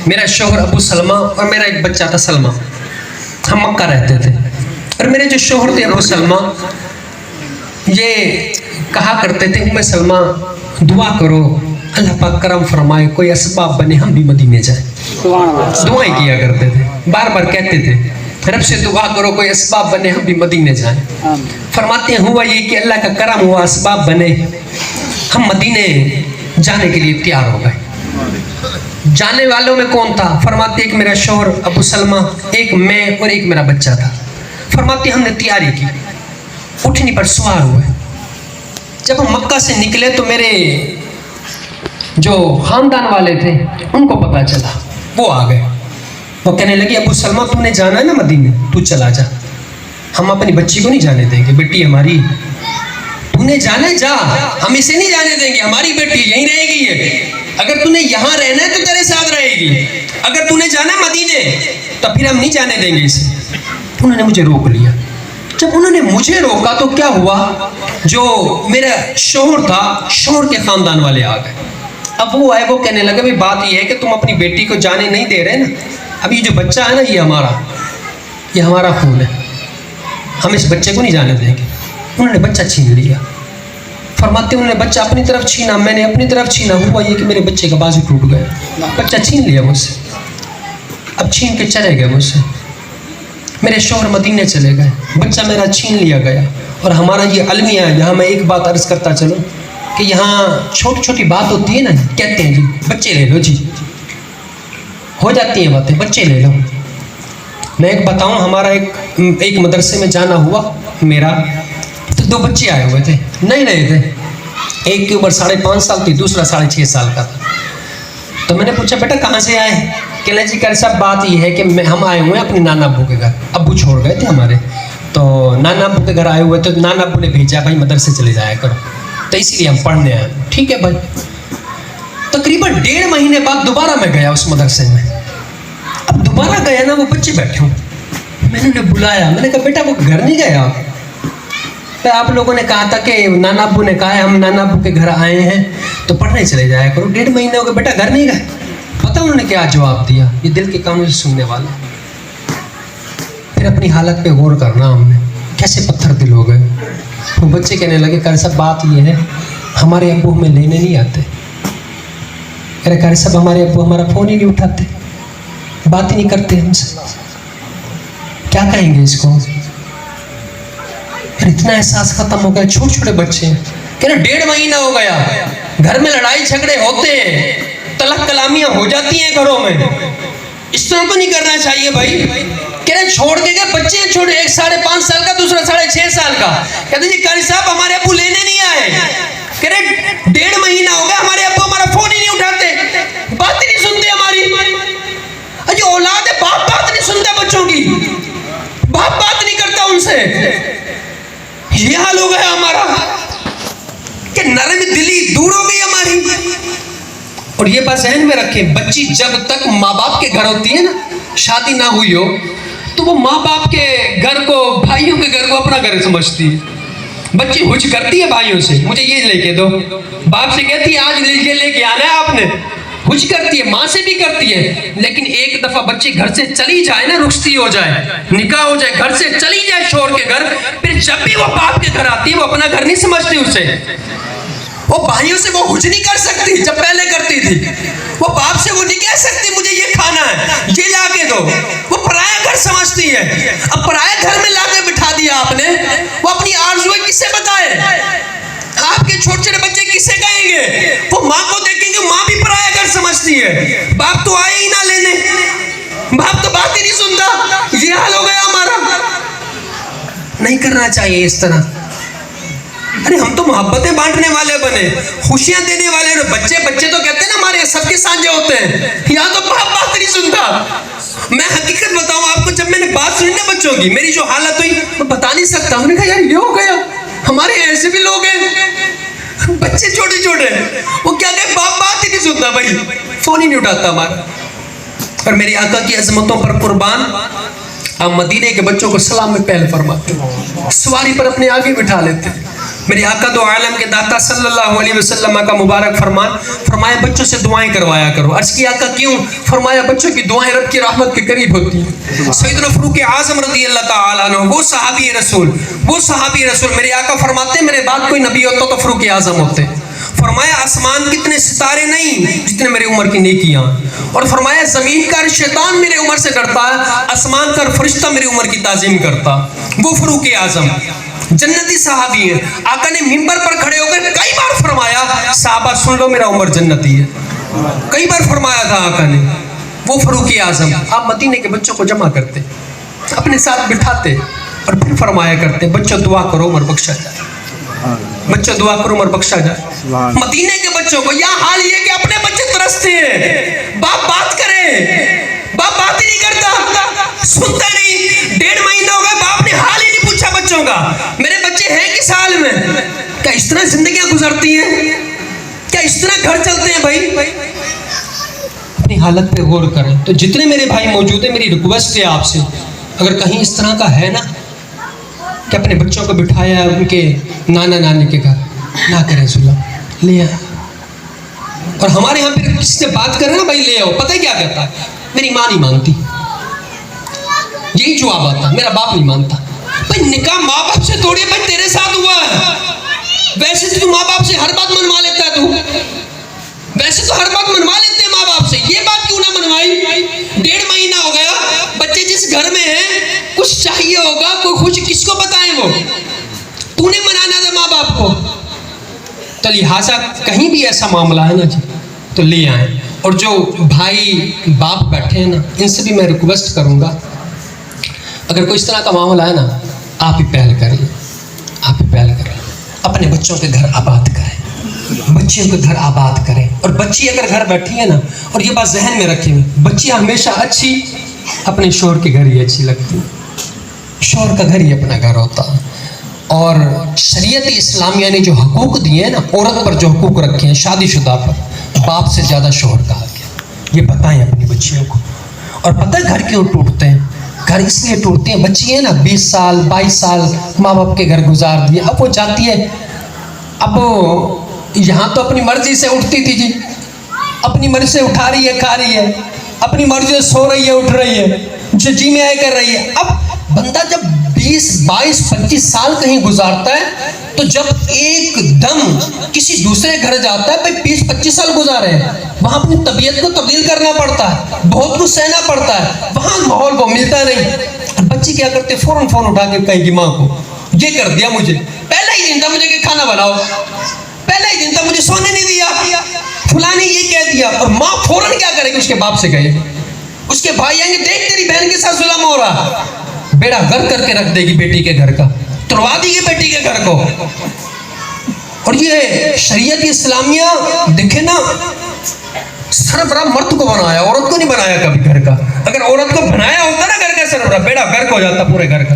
मेरा शौहर अबू सलमा और मेरा एक बच्चा था सलमा। हम मक्का रहते थे और मेरे जो शौहर थे अबू सलमा ये कहा करते थे उम्मे सलमा दुआ करो अल्लाह पाक करम फरमाए कोई असबाब बने हम भी मदीने जाए। दुआएं किया करते थे, बार बार कहते थे रब से दुआ करो कोई असबाब बने हम भी मदीने जाए। फरमाते हैं हुआ ये कि अल्लाह का करम हुआ, असबाब बने, हम मदीने जाने के लिए तैयार हो गए। जाने वालों में कौन था? फरमाते एक मेरा शौहर अबू सलमा, एक मैं और एक मेरा बच्चा था। फरमाते हमने तैयारी की, उठनी पर सवार हुए। जब हम मक्का से निकले तो मेरे जो खानदान वाले थे उनको पता चला, वो आ गए। वो कहने लगे अबू सलमा तुमने जाना है ना मदीने, तू चला जा, हम अपनी बच्ची को नहीं जाने देंगे, बेटी हमारी, तूने जाना है जा, हम इसे नहीं जाने देंगे, हमारी बेटी यहीं रहेगी ये, अगर तूने यहाँ रहना है तो तेरे साथ रहेगी, अगर तूने जाना है मदीने तो फिर हम नहीं जाने देंगे इसे। उन्होंने मुझे रोक लिया। जब उन्होंने मुझे रोका तो क्या हुआ, जो मेरा शौहर था, शौहर के खानदान वाले आ गए। अब वो आए, वो कहने लगे भाई बात ये है कि तुम अपनी बेटी को जाने नहीं दे रहे ना, अब ये जो बच्चा है ना ये हमारा खून है, हम इस बच्चे को नहीं जाने देंगे। उन्होंने बच्चा छीन लिया। फरमाते उन्होंने बच्चा अपनी तरफ छीना, मैंने अपनी तरफ छीना। हुआ ये कि मेरे बच्चे का बाजू टूट गया, बच्चा छीन लिया मुझसे। अब छीन के चले गए मुझसे, मेरे शौहर मदीने चले गए, बच्चा मेरा छीन लिया गया। और हमारा ये अलमिया है, यहाँ मैं एक बात अर्ज करता चलूँ कि यहाँ छोटी छोटी बात होती है ना, कहते हैं जी बच्चे ले लो जी, हो जाती हैं बातें, बच्चे ले लो। मैं एक बताऊँ, हमारा एक मदरसे में जाना हुआ मेरा, तो 2 बच्चे आए हुए थे, नए नए थे। एक की उम्र 5.5 साल थी, दूसरा 6.5 साल का था। तो मैंने पूछा बेटा कहाँ से आए? कहना जी कर सब बात ये है कि हम आए हुए हैं अपने नाना अब्बू के घर, अब्बू छोड़ गए थे हमारे, तो नाना अब्बू के घर आए हुए, तो नाना अब्बू ने भेजा भाई मदरसे चले जाया करो, तो इसीलिए हम पढ़ने आए। ठीक है भाई। तकरीबन 1.5 महीने बाद दोबारा मैं गया उस मदरसे में। अब दोबारा गया ना, वो बच्चे बैठे हूँ, मैंने उन्हें बुलाया, मैंने कहा बेटा वो घर नहीं गया तो आप लोगों ने कहा था कि नाना अब्बू ने कहा है हम नाना अब्बू के घर आए हैं तो पढ़ने चले जाया करो, 1.5 महीने हो गए बेटा घर नहीं गए। पता उन्होंने क्या जवाब दिया? ये दिल के कानों से सुनने वाला। फिर अपनी हालत पे गौर करना हमने, कैसे पत्थर दिल हो गए। वो बच्चे कहने लगे कर सब बात ये है हमारे अब्बू हमें लेने नहीं आते। अरे कर सब हमारे अब्बू हमारा फ़ोन ही नहीं उठाते, बात ही नहीं करते हमसे, क्या कहेंगे इसको? फिर इतना एहसास खत्म हो गया। छोटे छोटे बच्चे कह रहे 1.5 महीना हो गया, घर में लड़ाई झगड़े होते हैं, तलक कलामियां हो जाती हैं घरों में, इस तरह तो नहीं करना चाहिए भाई। कह रहे छोड़ के गए बच्चे छोटे, एक 5.5 साल का, दूसरा 6.5 साल का। कहते जी कारी साहब हमारे अब्बू लेने नहीं आए। कह रहे 1.5 महीना हो गया हमारे अब्बू हमारा फोन ही नहीं उठाते, बात ही नहीं सुनते हमारी। अजी औलाद है, बाप बात नहीं सुनता बच्चों की, बाप बात नहीं करता उनसे। ये हाल हो गया हमारा कि नरम दिली दूर हो गई हमारी। और ये बात ज़हन में रखें, बच्ची जब तक माँ बाप के घर होती है ना, शादी ना हुई हो, तो वो माँ बाप के घर को, भाइयों के घर को अपना घर समझती है। बच्ची हुज करती है भाइयों से, मुझे ये लेके दो, बाप से कहती है आज लेके आना है आपने, हुज करती है, माँ से भी करती है। लेकिन एक दफा बच्ची घर से चली जाए ना, रुखसती हो जाए, निकाह हो जाए, घर से चली जाए शौहर के घर, फिर जब भी वो बाप के घर आती है वो अपना घर नहीं समझती उसे। वो भाइयों से वो हुज नहीं कर सकती जब पहले करती थी, वो बाप से वो नहीं कह सकती मुझे ये खाना है ये ला के दो, वो पराया घर समझती है। अब पराया घर में ला के बिठा दिया आपने, वो अपनी आरज़ुएं किससे बताए? आपके छोटे छोटे बच्चे किससे कहेंगे? वो माँ को देखेंगे, माँ भी पराया घर समझती है, बाप तो आए ही ना लेने, बाप तो बात ही नहीं सुनता। ये हाल हो गया हमारा। नहीं करना चाहिए इस तरह। अरे हम तो मोहब्बतें बांटने वाले बने, खुशियां देने वाले। बच्चे तो कहते हैं ना हमारे सबके साझे होते हैं, यहाँ तो बाप बात नहीं सुनता। मैं हकीकत बताऊं आपको, जब मैंने बात सुनी ना बच्चों की, मेरी जो हालत हुई मैं बता नहीं सकता। मैंने कहा यार ये हो गया, हमारे ऐसे भी लोग हैं, बच्चे छोटे छोटे, वो क्या कहे बाप बात ही नहीं सुनता भाई, फोन ही नहीं उठाता हमारा। और मेरी आका की अजमतों पर कुर्बान, हम मदीने के बच्चों को सलाम में पहल फरमाते, सवारी पर अपने आगे बिठा लेते, मेरे आका दो आलम के दाता सल्लल्लाहु अलैहि वसल्लम का मुबारक फरमान, फरमाया बच्चों से दुआएं करवाया करो। अर्ज किया आका क्यों? फरमाया बच्चों की दुआएं रब की रहमत के करीब होती हैं। सैयदना फारूक आज़म रज़ी अल्लाह ताला अन्हु वो सहाबी रसूल मेरे आका फरमाते मेरे बाद कोई नबी होता तो फारूक आज़म होते। फरमाया आसमान कितने सितारे नहीं जितने मेरी उम्र की नेकियां, और फरमाया जमीन का शैतान मेरे उम्र से डरता है, आसमान का फरिश्ता मेरी उम्र की ताजीम करता। वो फारूक आज़म जन्नती सहाबी है। आका ने मिंबर पर खड़े होकर कई बार फरमाया साहबा सुन लो मेरा उमर जन्नती है, कई बार फरमाया था आका ने। वो फारूक आज़म आप मदीने के बच्चों को जमा करते, अपने साथ बिठाते और फिर फरमाया करते बच्चों दुआ करो उमर बख्शा जाए, बच्चों दुआ करो उमर बख्शा जाए। मदीने के बच्चों को यह हाल ये कि अपने बच्चे तरसते हैं, बाप बात करे, बाप बात ही नहीं करता, सुनता नहीं। 1.5 महीना हो गया बाप ने हाल ही नहीं पूछा बच्चों का, मेरे बच्चे हैं किस हाल में। क्या इस तरह जिंदगियां गुजरती हैं? क्या इस तरह घर चलते हैं? भाई अपनी हालत पे गौर करें। तो जितने मेरे भाई मौजूद है मेरी रिक्वेस्ट है आपसे, अगर कहीं इस तरह का है ना कि अपने बच्चों को बिठाया उनके नाना नानी के घर, ना करें सुलह, ले आए। और हमारे यहाँ फिर किसी से बात करें ना भाई ले आओ, पता है क्या कहता है? मेरी माँ नहीं मानती, यही जवाब आता, मेरा बाप नहीं मानता। भाई निकाह माँ बाप से थोड़ी, भाई तेरे साथ हुआ है। वैसे तो माँ बाप से हर बात मनवा लेता है तू, वैसे तो हर बात मनवा लेते हैं माँ बाप से, ये बात क्यों ना मनवाई? 1.5 महीना हो गया, बच्चे जिस घर में हैं कुछ चाहिए होगा, कोई खुश किसको बताएं? वो तूने मनाना था माँ बाप को। तो लिहाजा कहीं भी ऐसा मामला है ना जी तो ले आए। और जो भाई बाप बैठे हैं ना इनसे भी मैं रिक्वेस्ट करूँगा, अगर कोई इस तरह का मामला है ना आप ही पहल करिए, आप ही पहल करें, अपने बच्चों के घर आबाद करें, बच्चियों के घर आबाद करें। और बच्ची अगर घर बैठी है ना, और ये बात जहन में रखें, बच्ची हमेशा अच्छी अपने शौहर के घर ही अच्छी लगती है, शौहर का घर ही अपना घर होता है। और शरीयत इस्लामिया ने जो हकूक़ दिए हैं ना, औरत पर जो हकूक़ रखे हैं शादीशुदा पर, बाप से ज़्यादा शौहर का हक है। ये बताएं अपनी बच्चियों को। और पता है घर क्यों टूटते हैं? घर इसलिए टूटते हैं, बच्ची है ना 20 साल 22 साल माँ बाप के घर गुजार दिए, अब वो जाती है, अब वो यहाँ तो अपनी मर्जी से उठती थी जी, अपनी मर्जी से उठा रही है, खा रही है, अपनी मर्जी से सो रही है, उठ रही है, जो जी में आए कर रही है। अब बंदा जब 20 22 25 साल कहीं गुजारता है, तो जब एकदम किसी दूसरे घर जाता है, भाई 20-25 साल गुजारे हैं, वहाँ अपनी तबीयत को तब्दील करना पड़ता है, बहुत कुछ सहना पड़ता है, वहाँ माहौल को मिलता नहीं। बच्ची क्या करते, फौरन फोन उठा के कहेगी माँ को, ये कर दिया मुझे, पहला ही दिन था मुझे कि खाना बनाओ, पहला ही दिन था मुझे सोने नहीं दिया, फलाने ये कह दिया। और माँ फौरन क्या करेगी, उसके बाप से कहे, उसके भाई आएंगे, देख तेरी बहन के साथ जुल्म हो रहा, बेड़ा घर करके रख देगी बेटी के घर का, तुड़वा देगी बेटी के घर को। और ये शरीयत इस्लामिया देखे ना, सरबराह मर्द को बनाया, औरत को नहीं बनाया कभी घर का। अगर औरत को बनाया होता ना घर का सरबराह, बेड़ा गर्क हो जाता पूरे घर का।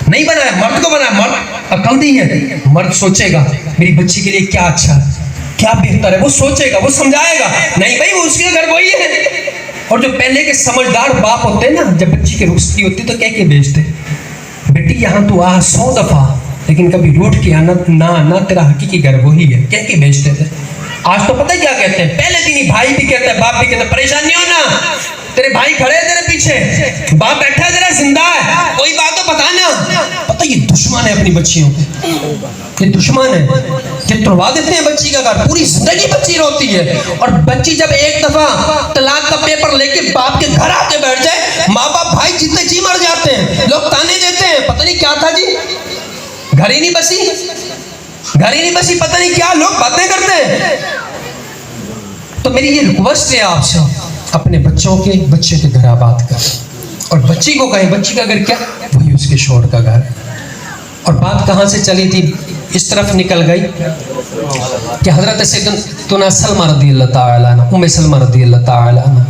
नहीं बनाया, मर्द को बनाया। मर्द अकलमंद है, मर्द सोचेगा मेरी बच्ची के लिए क्या अच्छा है, क्या बेहतर है, वो सोचेगा, वो समझाएगा। नहीं भाई वो उसके घर वही है। और जो पहले के समझदार बाप होते हैं ना, जब बच्ची की रुखसती होती तो कह के भेजते, बेटी यहाँ तू आ 100 दफा, लेकिन कभी रूठ के आना ना, तेरा हकीकी घर वही है, कह के भेजते थे। आज तो पता है क्या कहते हैं, पहले दिन ही भाई भी कहता है, बाप भी कहता है, परेशान नहीं होना, तेरे भाई खड़े हैं तेरे पीछे, बाप बैठा है तेरा जिंदा है, कोई बात तो बताना। पता ये दुश्मन है अपनी बच्चियों के, ये दुश्मन है, ये तुड़वा देते हैं बच्ची का घर, पूरी जिंदगी बच्ची रोती है। और बच्ची जब एक दफा तलाक का पेपर लेके बाप के घर आके बैठ जाए, माँ बाप भाई जितने जी मर जाते हैं, लोग ताने देते हैं, पता नहीं क्या था जी, घर ही नहीं बसी, घर ही नहीं बसी, पता नहीं क्या लोग बातें करते हैं। तो मेरी ये रिक्वेस्ट है आपसे, अपने बच्चे के घर आबाद करें। और बच्ची को कहें, बच्ची का घर क्या, वही उसके शौहर का घर है। और बात कहाँ से चली थी, इस तरफ निकल गई कि हजरत सैयदना सलमा रज़ियल्लाहु ताला अन्हा, उम्मे सलमा रज़ियल्लाहु ताला अन्हा,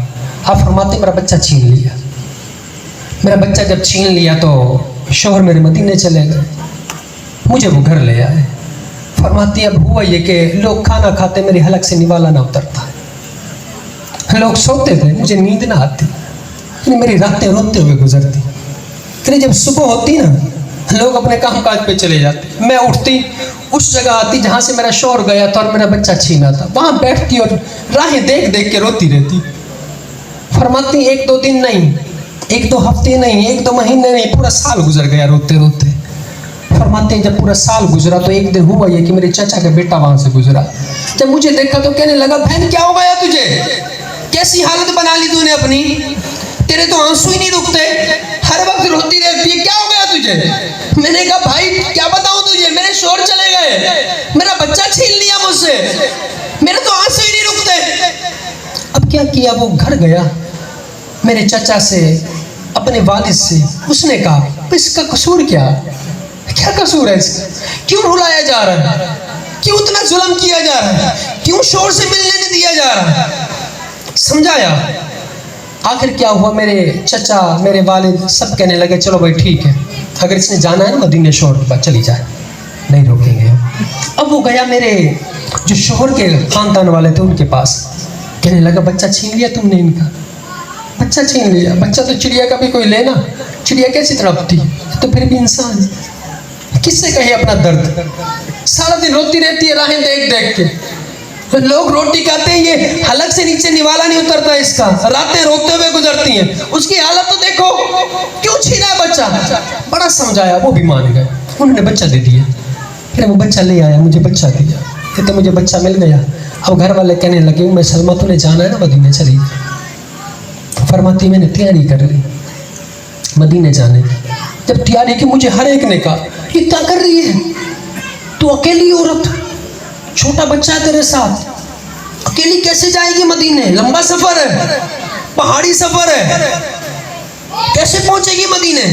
आप फरमाते मेरा बच्चा छीन लिया। मेरा बच्चा जब छीन लिया तो शौहर मेरे मदीने चले गए, मुझे वो घर ले आए। फरमाती अब हुआ ये कि लोग खाना खाते मेरी हलक से निवाला ना उतरता, लोग सोते थे मुझे नींद ना आती, मेरी रातें रोते हुए गुजरती। फिर जब सुबह होती ना, लोग अपने काम काज पे चले जाते, मैं उठती, उस जगह आती जहाँ से मेरा शौहर गया था और मेरा बच्चा छीना था, वहाँ बैठती और राहें देख देख के रोती रहती। फरमाती 1-2 दिन नहीं, 1-2 हफ्ते नहीं, 1-2 महीने नहीं, पूरा साल गुजर गया रोते रोते। फरमाते हैं जब पूरा साल गुजरा तो एक दिन हुआ ये कि मेरे चाचा का बेटा वहाँ से गुजरा। जब मुझे देखा तो कहने लगा, बहन क्या हो गया तुझे, कैसी हालत बना ली तूने अपनी, तेरे तो आंसू ही नहीं रुकते, हर वक्त रोती रहती है, क्या हो गया तुझे। मैंने कहा भाई क्या बताऊं तुझे, मेरे शौहर चले गए, मेरा बच्चा छीन लिया मुझसे, मेरे तो आंसू ही नहीं रुकते। अब क्या किया, वो घर गया मेरे चाचा से, अपने वालिद से, उसने कहा इसका कसूर क्या कसूर है इसका, क्यों रुलाया जा रहा है, क्यों इतना जुल्म किया जा रहा है, क्यों शौहर से मिलने नहीं दिया जा रहा है। समझाया, आखिर क्या हुआ, मेरे चचा मेरे वालिद सब कहने लगे चलो भाई ठीक है, अगर इसने जाना है ना मदीने शौहर के पास चली जाए, नहीं रोकेंगे। अब वो गया मेरे जो शौहर के खानदान वाले थे उनके पास, कहने लगा बच्चा छीन लिया तुमने इनका, बच्चा छीन लिया। बच्चा तो चिड़िया का भी कोई लेना, चिड़िया कैसी तड़पती, तो फिर भी इंसान, किससे कहे अपना दर्द, सारा दिन रोती रहती है राहें देख देख के। लोग रोटी खाते हैं, ये हलक से नीचे निवाला नहीं उतरता इसका, रातें रोते हुए गुजरती हैं, उसकी हालत तो देखो, क्यों छीना है बच्चा। बड़ा समझाया, वो भी मान गए, उन्होंने बच्चा दे दिया। फिर वो बच्चा ले आया, मुझे बच्चा दिया, कहते मुझे बच्चा मिल गया। अब घर वाले कहने लगे मैं सलमा तूने जाना है ना मदीने, चली। फरमाती मैंने तैयारी कर ली मदीने जाने की। जब तैयारी की मुझे हर एक ने कहा ये क्या कर रही है तू, अकेली औरत, छोटा बच्चा है तेरे साथ, अकेली कैसे जाएगी मदीने, लंबा सफर है, पहाड़ी सफर है, कैसे पहुंचेगी मदीने,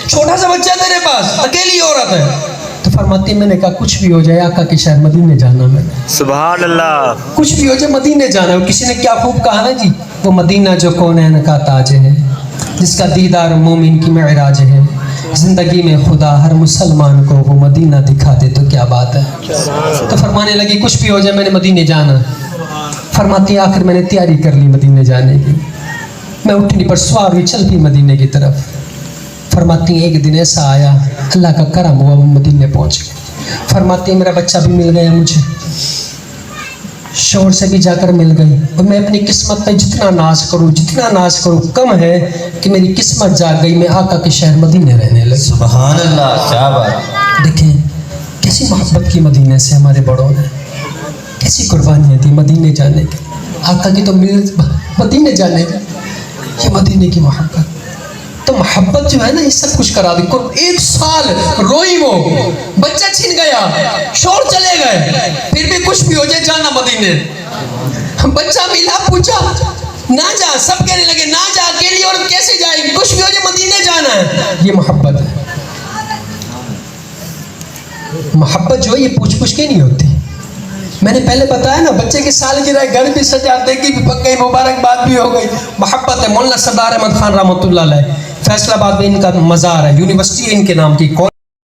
छोटा सा बच्चा तेरे पास, अकेली औरत है। तो फरमाती मैंने कहा कुछ भी हो जाए आका के शहर मदीने जाना, मैंने सुभान अल्लाह, कुछ भी हो जाए मदीने जाना है। किसी ने क्या खूब कहा ना जी, वो मदीना जो कौनैन का ताज है, जिसका दीदार मोमिन की मेराज है, जिंदगी में खुदा हर मुसलमान को वो मदीना दिखा दे तो क्या बात है। तो फरमाने लगी कुछ भी हो जाए मैंने मदीने जाना। फरमाती आखिर मैंने तैयारी कर ली मदीने जाने की, मैं उठनी पर सवार हुई, चल पी मदीने की तरफ। फरमाती एक दिन ऐसा आया, अल्लाह का करम हुआ, वो मदीने पहुंच गए। फरमाती मेरा बच्चा भी मिल गया मुझे, शौहर से भी जाकर मिल गई, और मैं अपनी किस्मत पे जितना नाज करूँ कम है कि मेरी किस्मत जाग गई, मैं आका के शहर मदीने रहने लगी। सुभान अल्लाह, क्या बात। देखें कैसी मोहब्बत की मदीने से हमारे बड़ों ने, कैसी कुर्बानियाँ दी मदीने जाने की, आका की तो मदीने जाने की, ये मदीने की मोहब्बत। तो मोहब्बत जो है ना ये सब कुछ करा दी। 1 साल रोई वो, बच्चा छिन गया, शौहर चले गए, फिर भी कुछ भी हो जाए जाना मदीने। बच्चा मिला, पूछा ना जा, सब कहने लगे ना जा, अकेली और कैसे जाएगी, कुछ भी हो जाए मदीने जाना है। ये मोहब्बत है। मोहब्बत जो है ये पूछ पूछ के नहीं होती। मैंने पहले बताया ना, बच्चे की सालगिरह घर भी सजाते की भी पक गई, मुबारकबाद भी हो गई। मोहब्बत है। मौलाना सरदार अहमद खान रहमतुल्लाह अलैह फैसलाबाद में इनका मज़ार है, यूनिवर्सिटी है इनके नाम की।